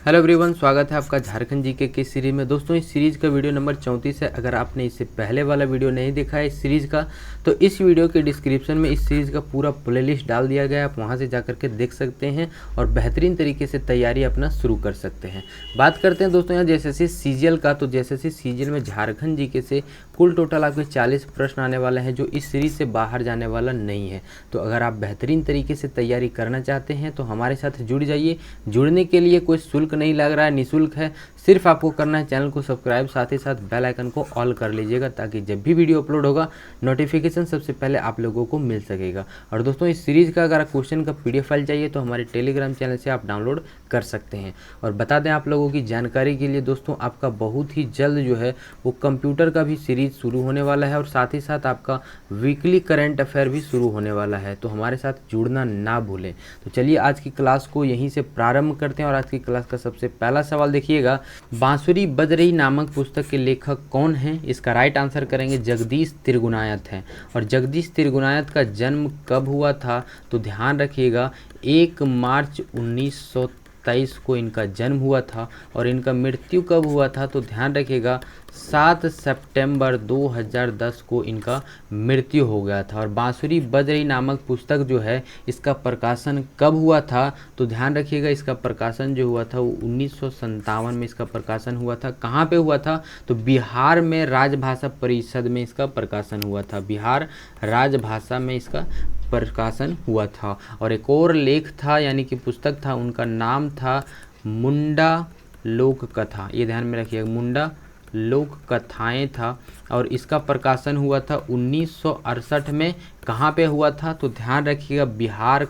Hello everyone, स्वागत है आपका झारखंड जीके की सीरीज में। दोस्तों, इस सीरीज़ का वीडियो नंबर 34 है। अगर आपने इससे पहले वाला वीडियो नहीं देखा है इस सीरीज़ का, तो इस वीडियो के डिस्क्रिप्शन में इस सीरीज़ का पूरा प्लेलिस्ट डाल दिया गया है। आप वहां से जाकर के देख सकते हैं और बेहतरीन तरीके से तैयारी अपना शुरू कर सकते हैं। बात करते हैं दोस्तों यहाँ जेएसएससी सीजीएल का। तो जेएसएससी सीजीएल में झारखंड जीके से कुल टोटल आपके 40 प्रश्न आने वाले हैं, जो इस सीरीज़ से बाहर जाने वाला नहीं है। तो अगर आप बेहतरीन तरीके से तैयारी करना चाहते हैं तो हमारे साथ जुड़ जाइए। जुड़ने के लिए कोई शुल्क नहीं लग रहा है, निःशुल्क है। सिर्फ आपको करना है चैनल को सब्सक्राइब, साथ ही साथ बेल आइकन को ऑल कर लीजिएगा, ताकि जब भी वीडियो अपलोड होगा नोटिफिकेशन सबसे पहले आप लोगों को मिल सकेगा। और दोस्तों, इस सीरीज़ का अगर क्वेश्चन का पीडीएफ फाइल चाहिए तो हमारे टेलीग्राम चैनल से आप डाउनलोड कर सकते हैं। और बता दें आप लोगों की जानकारी के लिए दोस्तों, आपका बहुत ही जल्द जो है वो कंप्यूटर का भी सीरीज शुरू होने वाला है और साथ ही साथ आपका वीकली करंट अफेयर भी शुरू होने वाला है। तो हमारे साथ जुड़ना ना भूलें। तो चलिए आज की क्लास को यहीं से प्रारंभ करते हैं। और आज की क्लास का सबसे पहला सवाल देखिएगा, बांसुरी बज रही नामक पुस्तक के लेखक कौन हैं? इसका राइट आंसर करेंगे जगदीश तिरगुनायत हैं। और जगदीश तिरगुनायत का जन्म कब हुआ था? तो ध्यान रखिएगा 1 मार्च 1923 को इनका जन्म हुआ था। और इनका मृत्यु कब हुआ था? तो ध्यान रखिएगा 7 सितंबर 2010 को इनका मृत्यु हो गया था। और बांसुरी बज रही नामक पुस्तक जो है इसका प्रकाशन कब हुआ था? तो ध्यान रखिएगा इसका प्रकाशन जो हुआ था वो 1957 में इसका प्रकाशन हुआ था। कहाँ पे हुआ था? तो बिहार में राजभाषा परिषद में इसका प्रकाशन हुआ था। बिहार राजभाषा में इसका प्रकाशन हुआ था। और एक और लेख था, यानी कि पुस्तक था, उनका नाम था मुंडा लोक कथा। ये ध्यान में रखिएगा, मुंडा लोक कथाएं था। और इसका प्रकाशन हुआ था 1968 में। कहाँ पे हुआ था? तो ध्यान रखिएगा बिहार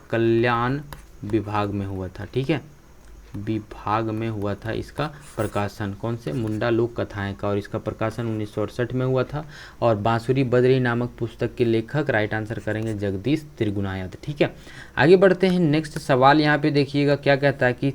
कल्याण विभाग में हुआ था। ठीक है, विभाग में हुआ था इसका प्रकाशन। कौन से? मुंडा लोक कथाएं का। और इसका प्रकाशन 1968 में हुआ था। और बांसुरी बज रही नामक पुस्तक के लेखक राइट आंसर करेंगे जगदीश तिरगुनायत। ठीक है, आगे बढ़ते हैं। नेक्स्ट सवाल यहाँ पे देखिएगा क्या कहता है कि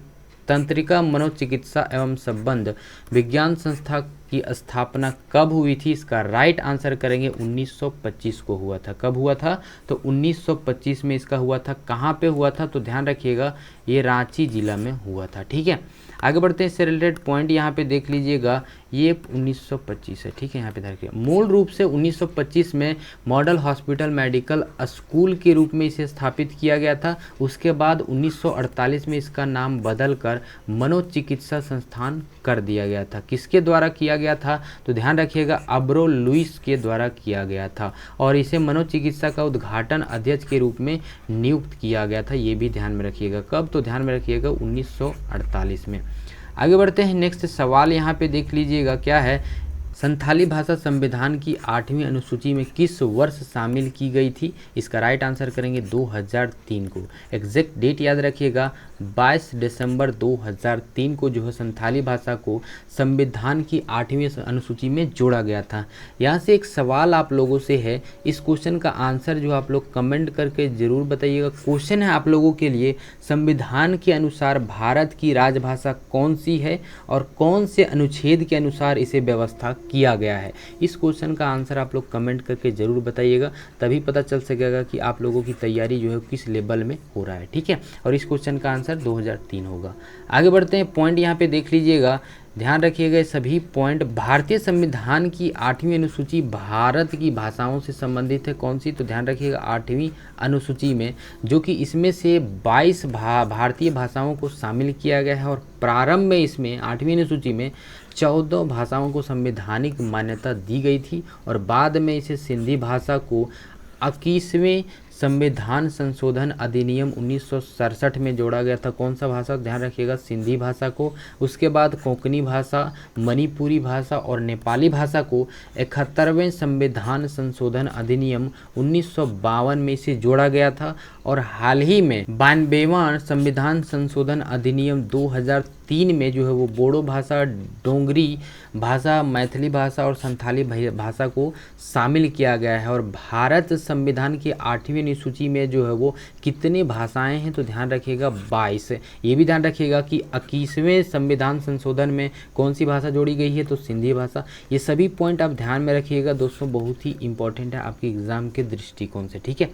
तंत्रिका मनोचिकित्सा एवं संबंध विज्ञान संस्था की स्थापना कब हुई थी? इसका राइट आंसर करेंगे 1925 को हुआ था। कब हुआ था? तो 1925 में इसका हुआ था। कहाँ पे हुआ था? तो ध्यान रखिएगा ये रांची जिला में हुआ था। ठीक है, आगे बढ़ते हैं। इससे रिलेटेड पॉइंट यहाँ पे देख लीजिएगा, ये 1925 है। ठीक है, यहाँ पे ध्यान रखिएगा मूल रूप से 1925 में मॉडल हॉस्पिटल मेडिकल स्कूल के रूप में इसे स्थापित किया गया था। उसके बाद 1948 में इसका नाम बदल कर मनोचिकित्सा संस्थान कर दिया गया था। किसके द्वारा किया गया था? तो ध्यान रखिएगा अब्रो लुइस के द्वारा किया गया था। और इसे मनोचिकित्सा का उद्घाटन अध्यक्ष के रूप में नियुक्त किया गया था। ये भी ध्यान में रखिएगा। कब? तो ध्यान में रखिएगा 1948 में। आगे बढ़ते हैं। नेक्स्ट सवाल यहाँ पे देख लीजिएगा क्या है, संथाली भाषा संविधान की 8वीं अनुसूची में किस वर्ष शामिल की गई थी? इसका राइट आंसर करेंगे 2003 को। एग्जैक्ट डेट याद रखिएगा 22 दिसंबर 2003 को जो है संथाली भाषा को संविधान की 8वीं अनुसूची में जोड़ा गया था। यहाँ से एक सवाल आप लोगों से है, इस क्वेश्चन का आंसर जो आप लोग कमेंट करके ज़रूर बताइएगा। क्वेश्चन है आप लोगों के लिए, संविधान के अनुसार भारत की राजभाषा कौन सी है और कौन से अनुच्छेद के अनुसार इसे व्यवस्था किया गया है? इस क्वेश्चन का आंसर आप लोग कमेंट करके ज़रूर बताइएगा, तभी पता चल सकेगा कि आप लोगों की तैयारी जो है किस लेवल में हो रहा है। ठीक है, और इस क्वेश्चन का आंसर 2003 होगा। आगे बढ़ते हैं। पॉइंट यहाँ पे देख लीजिएगा, ध्यान रखिएगा सभी पॉइंट। भारतीय संविधान की 8वीं अनुसूची भारत की भाषाओं से संबंधित है। कौन सी? तो ध्यान रखिएगा 8वीं अनुसूची में, जो कि इसमें से 22 भारतीय भाषाओं को शामिल किया गया है। और प्रारंभ में इसमें 8वीं अनुसूची में 14 भाषाओं को संवैधानिक मान्यता दी गई थी। और बाद में इसे सिंधी भाषा को 21वें संविधान संशोधन अधिनियम 1967 में जोड़ा गया था। कौन सा भाषा? ध्यान रखिएगा सिंधी भाषा को। उसके बाद कोंकणी भाषा, मणिपुरी भाषा और नेपाली भाषा को 71वें संविधान संशोधन अधिनियम 1952 में इसे जोड़ा गया था। और हाल ही में 92वां संविधान संशोधन अधिनियम 3 में जो है वो बोडो भाषा, डोंगरी भाषा, मैथिली भाषा और संथाली भाषा को शामिल किया गया है। और भारत संविधान की 8वीं अनुसूची में जो है वो कितनी भाषाएं हैं, तो ध्यान रखिएगा 22। ये भी ध्यान रखिएगा कि 21वें संविधान संशोधन में कौन सी भाषा जोड़ी गई है, तो सिंधी भाषा। ये सभी पॉइंट आप ध्यान में रखिएगा दोस्तों, बहुत ही इंपॉर्टेंट है आपके एग्जाम के दृष्टिकोण से, ठीक है।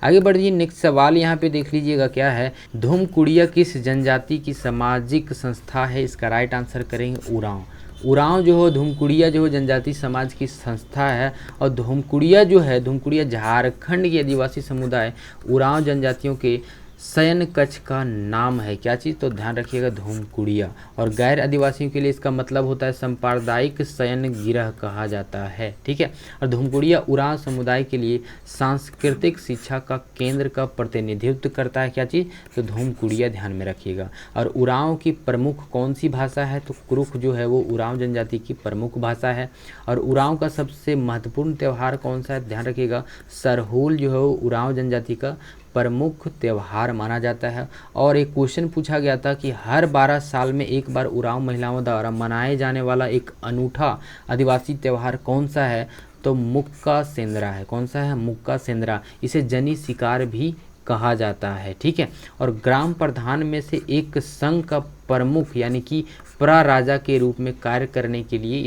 आगे बढ़िए, नेक्स्ट सवाल यहाँ पे देख लीजिएगा क्या है। धूमकुड़िया किस जनजाति की सामाजिक संस्था है, इसका राइट आंसर करेंगे उरांव। उरांव जो है, धूमकुड़िया जो है जनजाति समाज की संस्था है। और धूमकुड़िया जो है, धूमकुड़िया झारखंड के आदिवासी समुदाय उरांव जनजातियों के शयन कक्ष का नाम है। क्या चीज़, तो ध्यान रखिएगा धूमकुड़िया। और गैर आदिवासियों के लिए इसका मतलब होता है सांप्रदायिक शयन गृह कहा जाता है, ठीक है। और धूमकुड़िया उरांव समुदाय के लिए सांस्कृतिक शिक्षा का केंद्र का प्रतिनिधित्व करता है। क्या चीज़, तो धूमकुड़िया ध्यान में रखिएगा। और उरांव की प्रमुख कौन सी भाषा है, तो कुरुख जो है वो उरांव जनजाति की प्रमुख भाषा है। और उरांव का सबसे महत्वपूर्ण त्यौहार कौन सा है, ध्यान रखिएगा सरहुल जो है वो उरांव जनजाति का प्रमुख त्यौहार माना जाता है। और एक क्वेश्चन पूछा गया था कि हर 12 साल में एक बार उरांव महिलाओं द्वारा मनाए जाने वाला एक अनूठा आदिवासी त्यौहार कौन सा है, तो मुक्का सेंद्रा है। कौन सा है, मुक्का सेंद्रा। इसे जनी शिकार भी कहा जाता है, ठीक है। और ग्राम प्रधान में से एक संघ का प्रमुख यानी कि प्रराजा के रूप में कार्य करने के लिए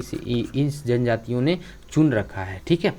इस जनजातियों ने चुन रखा है, ठीक है।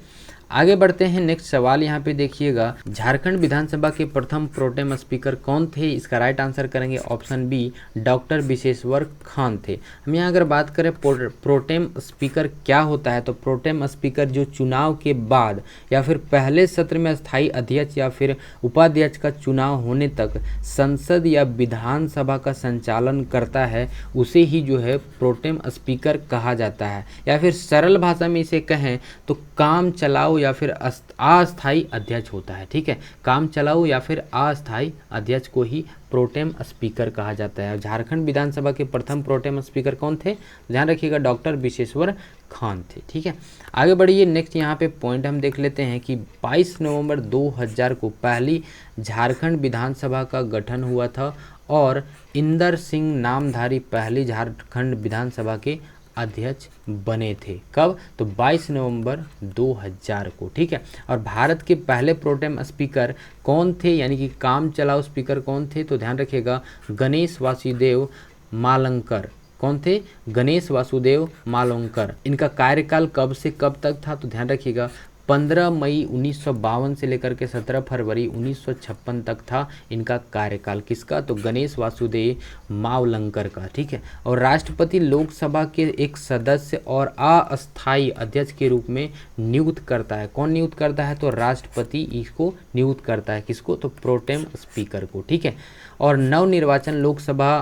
आगे बढ़ते हैं, नेक्स्ट सवाल यहाँ पे देखिएगा। झारखंड विधानसभा के प्रथम प्रोटेम स्पीकर कौन थे, इसका राइट आंसर करेंगे option B, doctor Visheshwar Khan थे। हम यहाँ अगर बात करें प्रोटेम स्पीकर क्या होता है, तो प्रोटेम स्पीकर जो चुनाव के बाद या फिर पहले सत्र में स्थायी अध्यक्ष या फिर उपाध्यक्ष का चुनाव होने तक संसद या विधानसभा का संचालन करता है, उसे ही जो है प्रोटेम स्पीकर कहा जाता है। या फिर सरल भाषा में इसे कहें तो काम चलाओ या फिर अस्थायी अध्यक्ष होता है, ठीक है। काम चलाओ या फिर अस्थायी अध्यक्ष को ही प्रोटेम स्पीकर कहा जाता है। झारखंड विधानसभा के प्रथम प्रोटेम स्पीकर कौन थे, ध्यान रखिएगा डॉक्टर विशेश्वर खान थे, ठीक है। आगे बढ़िए, नेक्स्ट यहाँ पे पॉइंट हम देख लेते हैं कि 22 नवंबर 2000 को पहली झारखंड विधानसभा का गठन हुआ था और इंदर सिंह नामधारी पहली झारखंड विधानसभा के अध्यक्ष बने थे। कब, तो 22 नवंबर 2000 को, ठीक है। और भारत के पहले प्रोटेम स्पीकर कौन थे, यानी कि काम चलाओ स्पीकर कौन थे, तो ध्यान रखिएगा गणेश वासुदेव मालंकर। कौन थे, गणेश वासुदेव मालंकर। इनका कार्यकाल कब से कब तक था, तो ध्यान रखिएगा 15 मई 1952 से लेकर के 17 फरवरी 1956 तक था इनका कार्यकाल। किसका, तो गणेश वासुदेव मावलंकर का, ठीक है। और राष्ट्रपति लोकसभा के एक सदस्य और अस्थायी अध्यक्ष के रूप में नियुक्त करता है। कौन नियुक्त करता है, तो राष्ट्रपति इसको नियुक्त करता है। किसको, तो प्रोटेम स्पीकर को, ठीक है। और नवनिर्वाचन लोकसभा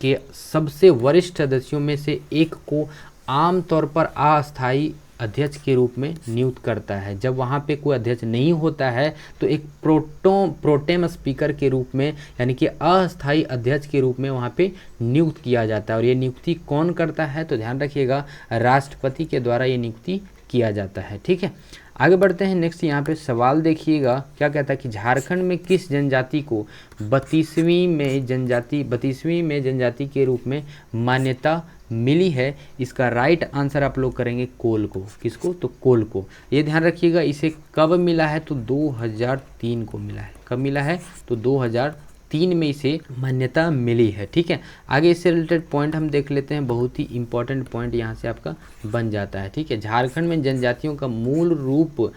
के सबसे वरिष्ठ सदस्यों में से एक को आमतौर पर अस्थायी अध्यक्ष के रूप में नियुक्त करता है। जब वहाँ पे कोई अध्यक्ष नहीं होता है तो एक प्रोटेम स्पीकर के रूप में यानी कि अस्थायी अध्यक्ष के रूप में वहाँ पे नियुक्त किया जाता है। और ये नियुक्ति कौन करता है, तो ध्यान रखिएगा राष्ट्रपति के द्वारा ये नियुक्ति किया जाता है, ठीक है। आगे बढ़ते हैं, नेक्स्ट यहाँ पे सवाल देखिएगा क्या कहता है कि झारखंड में किस जनजाति को 32वीं में जनजाति के रूप में मान्यता मिली है। इसका राइट आंसर आप लोग करेंगे कोल को। किसको, तो कोल को। ये ध्यान रखिएगा इसे कब मिला है, तो 2003 को मिला है। कब मिला है, तो 2003 में इसे मान्यता मिली है, ठीक है। आगे इससे रिलेटेड पॉइंट हम देख लेते हैं, बहुत ही इंपॉर्टेंट पॉइंट यहाँ से आपका बन जाता है, ठीक है। झारखंड में जनजातियों का मूल रूप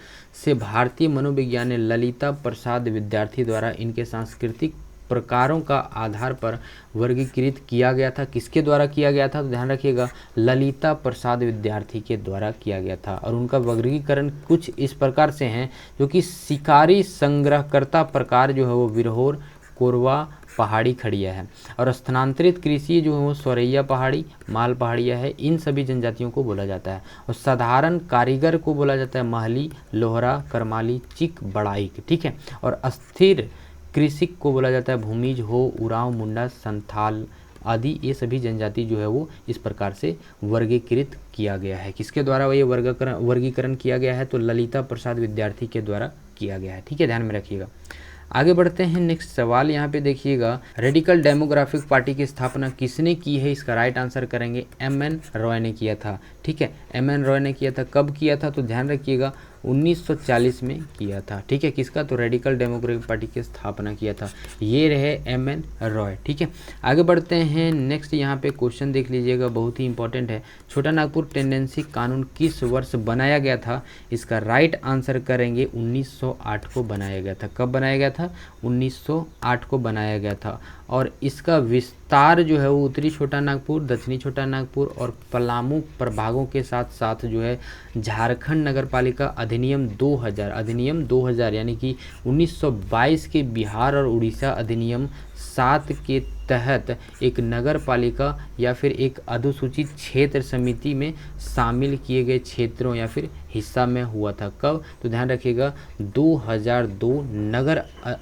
से भारतीय मनोविज्ञानी ललिता प्रसाद विद्यार्थी द्वारा इनके सांस्कृतिक प्रकारों का आधार पर वर्गीकृत किया गया था। किसके द्वारा किया गया था, तो ध्यान रखिएगा ललिता प्रसाद विद्यार्थी के द्वारा किया गया था। और उनका वर्गीकरण कुछ इस प्रकार से हैं, जो कि शिकारी संग्रहकर्ता प्रकार जो है वो विरहोर, कोरवा, पहाड़ी खड़िया है। और स्थानांतरित कृषि जो है वो सोरैया पहाड़ी, माल पहाड़िया है। इन सभी जनजातियों को बोला जाता है। और साधारण कारीगर को बोला जाता है महली, लोहरा, करमाली, चिक, बड़ाइक, ठीक है। और अस्थिर कृषिक को बोला जाता है भूमिज, हो, उरांव, मुंडा, संथाल आदि। ये सभी जनजाति जो है वो इस प्रकार से वर्गीकृत किया गया है। किसके द्वारा ये वर्गीकरण किया गया है, तो ललिता प्रसाद विद्यार्थी के द्वारा किया गया है, ठीक है, ध्यान में रखिएगा। आगे बढ़ते हैं नेक्स्ट सवाल यहाँ पे देखिएगा, रेडिकल डेमोग्राफिक पार्टी की स्थापना किसने की है? इसका राइट आंसर करेंगे एमएन रॉय ने किया था। ठीक है, एमएन रॉय ने किया था। कब किया था? तो ध्यान रखिएगा 1940 में किया था। ठीक है, किसका? तो रेडिकल डेमोक्रेटिक पार्टी की स्थापना किया था, ये रहे एमएन रॉय। ठीक है, आगे बढ़ते हैं नेक्स्ट यहाँ पे क्वेश्चन देख लीजिएगा, बहुत ही इंपॉर्टेंट है। छोटा नागपुर टेंडेंसी कानून किस वर्ष बनाया गया था? इसका राइट आंसर करेंगे 1908 को बनाया गया था। कब बनाया गया था? 1908 को बनाया गया था। और इसका विस्तार जो है वो उत्तरी छोटा नागपुर, दक्षिणी छोटा नागपुर और पलामू प्रभागों के साथ साथ जो है झारखंड नगरपालिका अधिनियम 2000 यानी कि 1922 के बिहार और उड़ीसा अधिनियम 7 के तहत एक नगर पालिका या फिर एक अनुसूचित क्षेत्र समिति में शामिल किए गए क्षेत्रों या फिर हिस्सा में हुआ था। कब? तो ध्यान रखिएगा 2002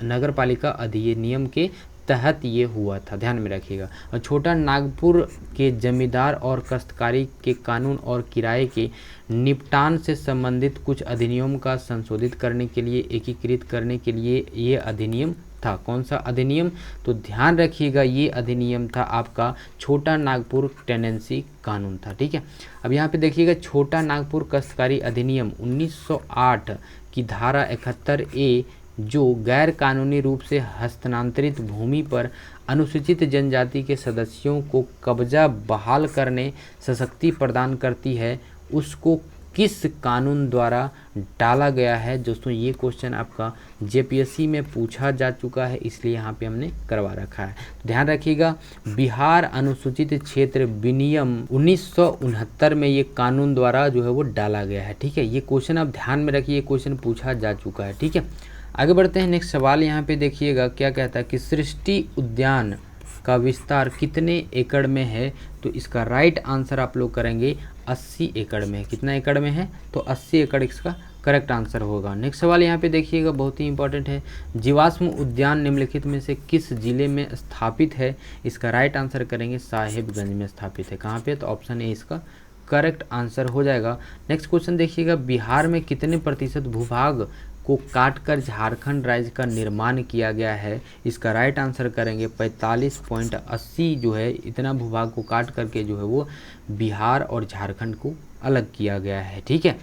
नगर पालिका अधिनियम के तहत ये हुआ था, ध्यान में रखिएगा। और छोटा नागपुर के जमींदार और काश्तकारी के कानून और किराए के निपटान से संबंधित कुछ अधिनियम का संशोधित करने के लिए, एकीकृत करने के लिए ये अधिनियम था। कौन सा अधिनियम? तो ध्यान रखिएगा ये अधिनियम था आपका छोटा नागपुर टेंडेंसी कानून था। ठीक है, अब यहाँ पे देखिएगा छोटा नागपुर काश्तकारी अधिनियम 1908 की धारा 71A जो गैर कानूनी रूप से हस्तांतरित भूमि पर अनुसूचित जनजाति के सदस्यों को कब्जा बहाल करने सशक्ति प्रदान करती है, उसको किस कानून द्वारा डाला गया है? दोस्तों ये क्वेश्चन आपका जेपीएससी में पूछा जा चुका है, इसलिए यहाँ पे हमने करवा रखा है। ध्यान रखिएगा बिहार अनुसूचित क्षेत्र विनियम 1969 में ये कानून द्वारा जो है वो डाला गया है। ठीक है, ये क्वेश्चन आप ध्यान में रखिए, क्वेश्चन पूछा जा चुका है। ठीक है, आगे बढ़ते हैं नेक्स्ट सवाल यहाँ पे देखिएगा क्या कहता है कि सृष्टि उद्यान का विस्तार कितने एकड़ में है? तो इसका राइट आंसर आप लोग करेंगे 80 एकड़ में। कितना एकड़ में है? तो 80 एकड़ इसका करेक्ट आंसर होगा। नेक्स्ट सवाल यहाँ पे देखिएगा बहुत ही इंपॉर्टेंट है, जीवाश्म उद्यान निम्नलिखित में से किस जिले में स्थापित है? इसका राइट आंसर करेंगे साहिबगंज में स्थापित है। कहाँ पे? तो ऑप्शन ए इसका करेक्ट आंसर हो जाएगा। नेक्स्ट क्वेश्चन देखिएगा, बिहार में कितने प्रतिशत भूभाग को काटकर झारखंड राज्य का निर्माण किया गया है? इसका राइट आंसर करेंगे 45.80 जो है इतना भूभाग को काट करके जो है वो बिहार और झारखंड को अलग किया गया है। ठीक है,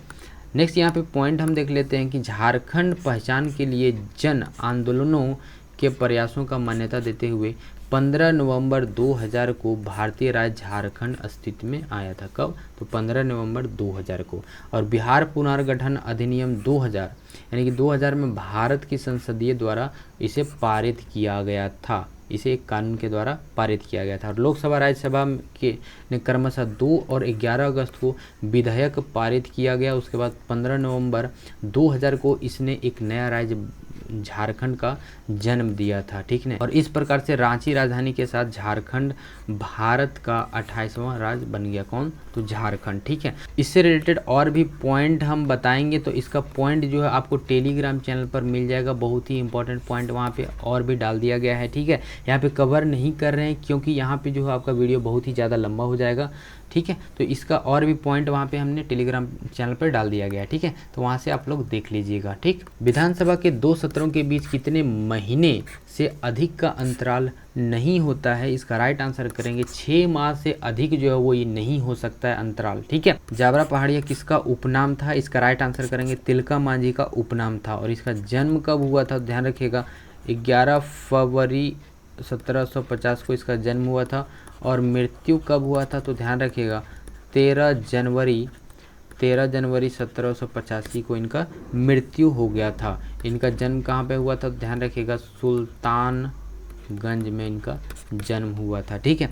नेक्स्ट यहाँ पे पॉइंट हम देख लेते हैं कि झारखंड पहचान के लिए जन आंदोलनों के प्रयासों का मान्यता देते हुए 15 नवंबर 2000 को भारतीय राज्य झारखंड अस्तित्व में आया था। कब? तो 15 नवंबर 2000 को। और बिहार पुनर्गठन अधिनियम 2000 यानी कि 2000 में भारत की संसदीय द्वारा इसे पारित किया गया था, इसे एक कानून के द्वारा पारित किया गया था। और लोकसभा राज्यसभा के ने क्रमशः 2 और 11 अगस्त को विधेयक पारित किया गया। उसके बाद 15 नवंबर 2000 को इसने एक नया राज्य झारखंड का जन्म दिया था। ठीक है, और इस प्रकार से रांची राजधानी के साथ झारखंड भारत का 28वां राज्य बन गया। कौन? तो झारखंड। ठीक है, इससे रिलेटेड और भी पॉइंट हम बताएंगे, तो इसका पॉइंट जो है आपको टेलीग्राम चैनल पर मिल जाएगा। बहुत ही इंपॉर्टेंट पॉइंट वहाँ पे और भी डाल दिया गया है। ठीक है, यहाँ पे कवर नहीं कर रहे हैं क्योंकि यहाँ पे जो है आपका वीडियो बहुत ही ज़्यादा लंबा हो जाएगा। ठीक है, तो इसका और भी पॉइंट वहाँ पे हमने टेलीग्राम चैनल पर डाल दिया गया है। ठीक है, तो वहाँ से आप लोग देख लीजिएगा। ठीक, विधानसभा के 2 सत्रों के बीच कितने महीने से अधिक का अंतराल नहीं होता है? इसका राइट आंसर करेंगे 6 माह से अधिक जो है वो ये नहीं हो सकता है अंतराल। ठीक है, जावरा पहाड़िया किसका उपनाम था? इसका राइट आंसर करेंगे तिलका मांझी का उपनाम था। और इसका जन्म कब हुआ था? ध्यान रखिएगा 11 फरवरी 1750 को इसका जन्म हुआ था। और मृत्यु कब हुआ था? तो ध्यान रखिएगा 13 जनवरी 1785 को इनका मृत्यु हो गया था। इनका जन्म कहाँ पे हुआ था? ध्यान रखिएगा सुल्तानगंज में इनका जन्म हुआ था। ठीक है,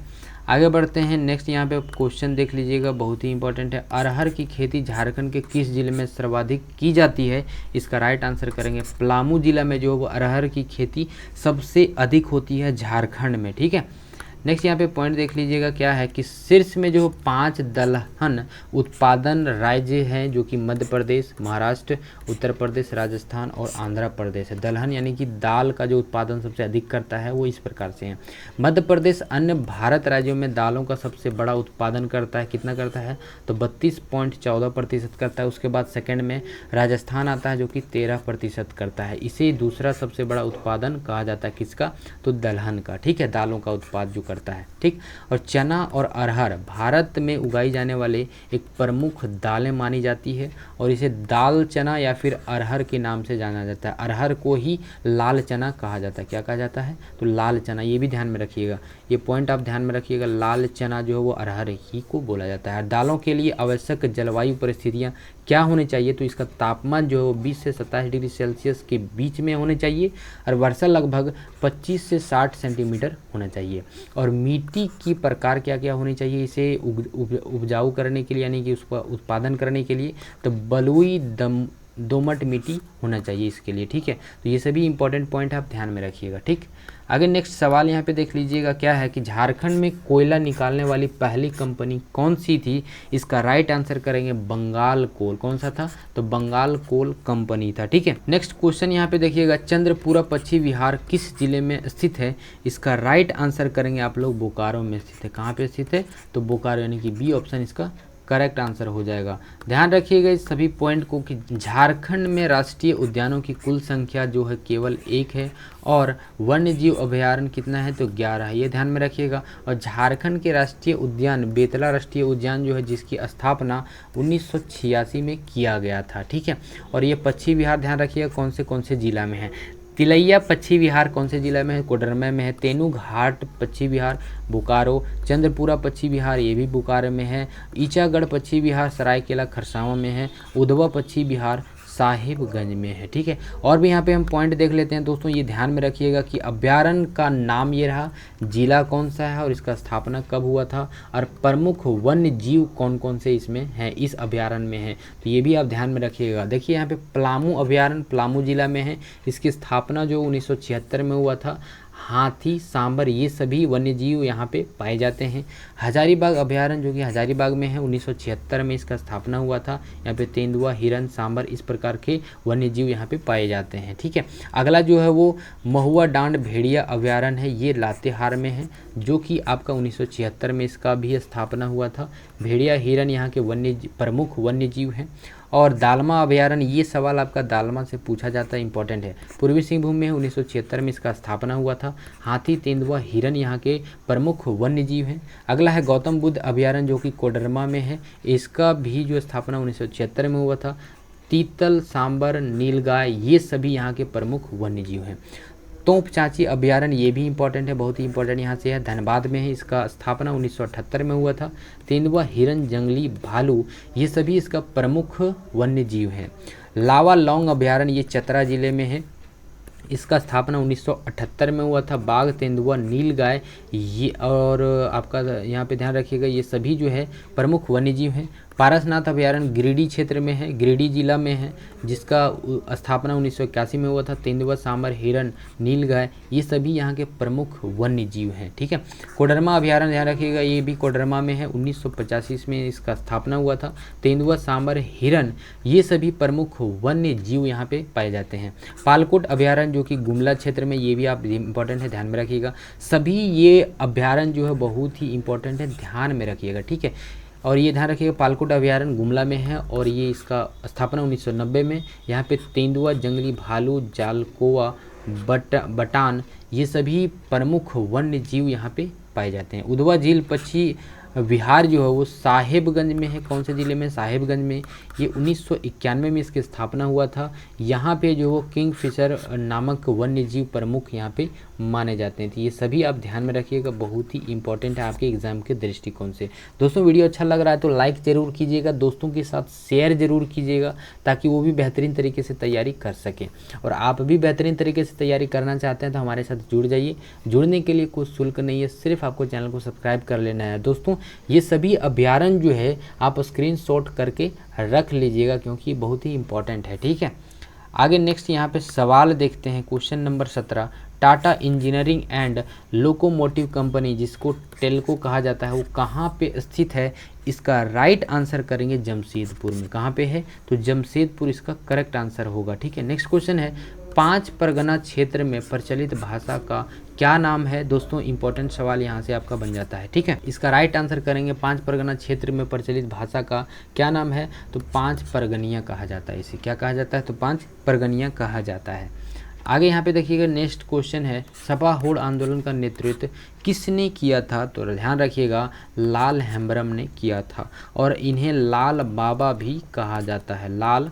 आगे बढ़ते हैं नेक्स्ट यहाँ पे क्वेश्चन देख लीजिएगा, बहुत ही इंपॉर्टेंट है। अरहर की खेती झारखंड के किस जिले में सर्वाधिक की जाती है? इसका राइट आंसर करेंगे पलामू जिला में जो वो अरहर की खेती सबसे अधिक होती है झारखंड में। ठीक है, नेक्स्ट यहाँ पे पॉइंट देख लीजिएगा क्या है कि शीर्ष में जो 5 दलहन उत्पादन राज्य हैं जो कि मध्य प्रदेश, महाराष्ट्र, उत्तर प्रदेश, राजस्थान और आंध्र प्रदेश है। दलहन यानी कि दाल का जो उत्पादन सबसे अधिक करता है वो इस प्रकार से है। मध्य प्रदेश अन्य भारत राज्यों में दालों का सबसे बड़ा उत्पादन करता है। कितना करता है? तो 32.14% करता है। उसके बाद सेकंड में राजस्थान आता है जो कि 13% करता है। इसे दूसरा सबसे बड़ा उत्पादन कहा जाता है। किसका? तो दलहन का। ठीक है, दालों का उत्पाद जो करता है। ठीक, और चना और अरहर भारत में उगाई जाने वाले एक प्रमुख दालें मानी जाती है और इसे दाल चना या फिर अरहर के नाम से जाना जाता है। अरहर को ही लाल चना कहा जाता है। क्या कहा जाता है? तो लाल चना। ये भी ध्यान में रखिएगा, ये पॉइंट आप ध्यान में रखिएगा। लाल चना जो है वो अरहर ही को बोला जाता है। दालों के लिए आवश्यक जलवायु परिस्थितियाँ क्या होनी चाहिए? तो इसका तापमान जो है 20 से 27 डिग्री सेल्सियस के बीच में होने चाहिए और वर्षा लगभग 25 से 60 सेंटीमीटर होना चाहिए। और मिट्टी की प्रकार क्या क्या होनी चाहिए इसे उपजाऊ करने के लिए, यानी कि उसका उत्पादन करने के लिए? तो बलुई दोमट मिट्टी होना चाहिए इसके लिए। ठीक है, तो ये सभी इंपॉर्टेंट पॉइंट आप ध्यान में रखिएगा। ठीक, आगे नेक्स्ट सवाल यहाँ पे देख लीजिएगा क्या है कि झारखंड में कोयला निकालने वाली पहली कंपनी कौन सी थी? इसका राइट आंसर करेंगे बंगाल कोल। कौन सा था? तो बंगाल कोल कंपनी था। ठीक है, नेक्स्ट क्वेश्चन यहाँ पे देखिएगा, चंद्रपुरा पक्षी विहार किस जिले में स्थित है? इसका राइट आंसर करेंगे आप लोग बोकारो में स्थित है। कहाँ पे स्थित है? तो बोकारो, यानी कि बी ऑप्शन इसका करेक्ट आंसर हो जाएगा। ध्यान रखिएगा इस सभी पॉइंट को कि झारखंड में राष्ट्रीय उद्यानों की कुल संख्या जो है केवल 1 है और वन्य जीव अभयारण्य कितना है? तो 11 है। ये ध्यान में रखिएगा। और झारखंड के राष्ट्रीय उद्यान बेतला राष्ट्रीय उद्यान जो है जिसकी स्थापना 1986 में किया गया था। ठीक है, और ये पक्षी विहार ध्यान रखिएगा कौन से जिला में है? तिलैया पक्षी विहार कौन से जिला में है? कोडरमा में है। तेनूघाट पक्षी विहार बोकारो। चंद्रपुरा पक्षी विहार ये भी बोकारो में है। ईचागढ़ पक्षी विहार सरायकेला खरसावां में है। उधवा पक्षी विहार साहिबगंज में है। ठीक है, और भी यहाँ पे हम पॉइंट देख लेते हैं दोस्तों। ये ध्यान में रखिएगा कि अभ्यारण्य का नाम ये रहा, जिला कौन सा है और इसका स्थापना कब हुआ था, और प्रमुख वन्य जीव कौन कौन से इसमें हैं, इस अभ्यारण्य में है। तो ये भी आप ध्यान में रखिएगा। देखिए यहाँ पे पलामू अभ्यारण्य पलामू जिला में है। इसकी स्थापना जो 1976 में हुआ था। हाथी, सांबर ये सभी वन्य जीव यहाँ पे पाए जाते हैं। हजारीबाग अभ्यारण्य जो कि हजारीबाग में है, 1976 में इसका स्थापना हुआ था। यहाँ पे तेंदुआ, हिरन, सांबर इस प्रकार के वन्य जीव यहाँ पे पाए जाते हैं। ठीक है, अगला जो है वो महुआ डांड भेड़िया अभ्यारण्य है। ये लातेहार में है जो कि आपका 1976 में इसका भी स्थापना हुआ था। भेड़िया, हिरन यहाँ के प्रमुख वन्य जीव हैं। और दालमा अभ्यारण्य, ये सवाल आपका दालमा से पूछा जाता है, इंपॉर्टेंट है। पूर्वी सिंहभूम में 1976 में इसका स्थापना हुआ था। हाथी, तेंदुआ, हिरन यहाँ के प्रमुख वन्य जीव हैं। अगला है गौतम बुद्ध अभ्यारण्य जो कि कोडरमा में है। इसका भी जो स्थापना 1976 में हुआ था। तीतल, सांबर, नीलगाय ये सभी यहाँ के प्रमुख वन्य जीव हैं। तोप चाची अभ्यारण्य ये भी इंपॉर्टेंट है, बहुत ही इंपॉर्टेंट यहाँ से है, धनबाद में है। इसका स्थापना 1978 में हुआ था। तेंदुआ, हिरन, जंगली भालू ये सभी इसका प्रमुख वन्य जीव हैं। लावा लौंग अभ्यारण्य ये चतरा जिले में है। इसका स्थापना 1978 में हुआ था। बाघ, तेंदुआ, नीलगाय ये और आपका यहाँ पे ध्यान रखिएगा ये सभी जो है प्रमुख वन्यजीव हैं। पारसनाथ अभ्यारण्य गिरिडीह क्षेत्र में है, गिरिडीह जिला में है, जिसका स्थापना 1981 में हुआ था। तेंदुआ, सांबर, हिरन, नीलगाय ये सभी यहाँ के प्रमुख वन्य जीव हैं। ठीक है, कोडरमा अभ्यारण्य ध्यान रखिएगा ये भी कोडरमा में है, 1985 में इसका स्थापना हुआ था। तेंदुआ, सांबर, हिरन ये सभी प्रमुख वन्य जीव यहाँ पे पाए जाते हैं। पालकोट अभ्यारण्य जो कि गुमला क्षेत्र में, ये भी आप इंपॉर्टेंट है, ध्यान में रखिएगा। सभी ये अभ्यारण्य जो है बहुत ही इंपॉर्टेंट है, ध्यान में रखिएगा। ठीक है, और ये ध्यान रखिएगा पालकोट अभ्यारण्य गुमला में है और ये इसका स्थापना 1990 में। यहाँ पे तेंदुआ, जंगली भालू, जालकोवा, बटान ये सभी प्रमुख वन्य जीव यहाँ पे पाए जाते हैं। उधवा झील पक्षी विहार जो है वो साहेबगंज में है। कौन से ज़िले में? साहेबगंज में। ये 1991 में इसकी स्थापना हुआ था। यहाँ पे जो वो किंगफिशर नामक वन्य जीव प्रमुख यहाँ पे माने जाते हैं। तो ये सभी आप ध्यान में रखिएगा, बहुत ही इंपॉर्टेंट है आपके एग्जाम के दृष्टिकोण से। दोस्तों वीडियो अच्छा लग रहा है तो लाइक ज़रूर कीजिएगा, दोस्तों के साथ शेयर ज़रूर कीजिएगा ताकि वो भी बेहतरीन तरीके से तैयारी कर सकें। और आप भी बेहतरीन तरीके से तैयारी करना चाहते हैं तो हमारे साथ जुड़ जाइए। जुड़ने के लिए कोई शुल्क नहीं है, सिर्फ आपको चैनल को सब्सक्राइब कर लेना है। दोस्तों ये सभी अभ्यारण्य जो है आप स्क्रीनशॉट करके रख लीजिएगा क्योंकि बहुत ही इंपॉर्टेंट है। ठीक है, आगे नेक्स्ट यहाँ पे सवाल देखते हैं। Question number 17, Tata engineering and locomotive company, जिसको टेल्को कहा जाता है, वो कहाँ पे स्थित है? इसका राइट आंसर करेंगे जमशेदपुर में। कहाँ पे है? तो जमशेदपुर इसका करेक्ट आंसर होगा। ठीक है, नेक्स्ट क्वेश्चन है, 5 परगना क्षेत्र में प्रचलित भाषा का क्या नाम है? दोस्तों इंपॉर्टेंट सवाल यहाँ से आपका बन जाता है। ठीक है, इसका राइट आंसर करेंगे 5 परगना क्षेत्र में प्रचलित भाषा का क्या नाम है? तो 5 परगनियाँ कहा जाता है। इसे क्या कहा जाता है? तो 5 परगनियाँ कहा जाता है। आगे यहाँ पे देखिएगा, नेक्स्ट क्वेश्चन है, सपा होड़ आंदोलन का नेतृत्व किसने किया था? तो ध्यान रखिएगा, लाल हेम्ब्रम ने किया था, और इन्हें लाल बाबा भी कहा जाता है। लाल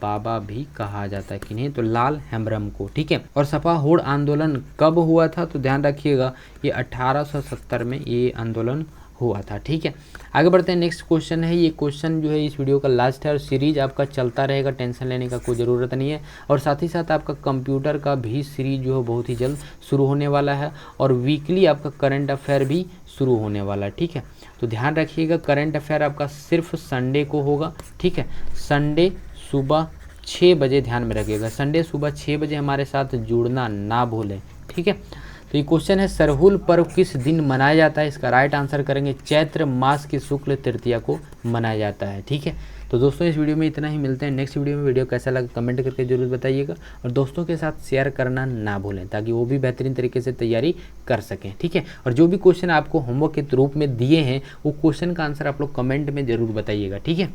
बाबा भी कहा जाता है। किन्हें? तो लाल हेम्ब्रम को। ठीक है, और सपा होड़ आंदोलन कब हुआ था? तो ध्यान रखिएगा, ये 1870 में ये आंदोलन हुआ था। ठीक है, आगे बढ़ते हैं। नेक्स्ट क्वेश्चन है, ये क्वेश्चन जो है इस वीडियो का लास्ट है और सीरीज आपका चलता रहेगा, टेंशन लेने का कोई ज़रूरत नहीं है। और साथ ही साथ आपका कंप्यूटर का भी सीरीज जो है बहुत ही जल्द शुरू होने वाला है, और वीकली आपका करंट अफेयर भी शुरू होने वाला है। ठीक है, तो ध्यान रखिएगा, करंट अफेयर आपका सिर्फ संडे को होगा। ठीक है, संडे सुबह 6 बजे, ध्यान में रखिएगा, संडे सुबह 6 बजे हमारे साथ जुड़ना ना भूलें। ठीक है, तो ये क्वेश्चन है, सरहुल पर्व किस दिन मनाया जाता है? इसका राइट आंसर करेंगे चैत्र मास की शुक्ल तृतीया को मनाया जाता है। ठीक है, तो दोस्तों इस वीडियो में इतना ही, मिलते हैं नेक्स्ट वीडियो में। वीडियो कैसा लगा कमेंट करके जरूर बताइएगा, और दोस्तों के साथ शेयर करना ना भूलें, ताकि वो भी बेहतरीन तरीके से तैयारी कर सकें। ठीक है, और जो भी क्वेश्चन आपको होमवर्क के रूप में दिए हैं, वो क्वेश्चन का आंसर आप लोग कमेंट में जरूर बताइएगा। ठीक है।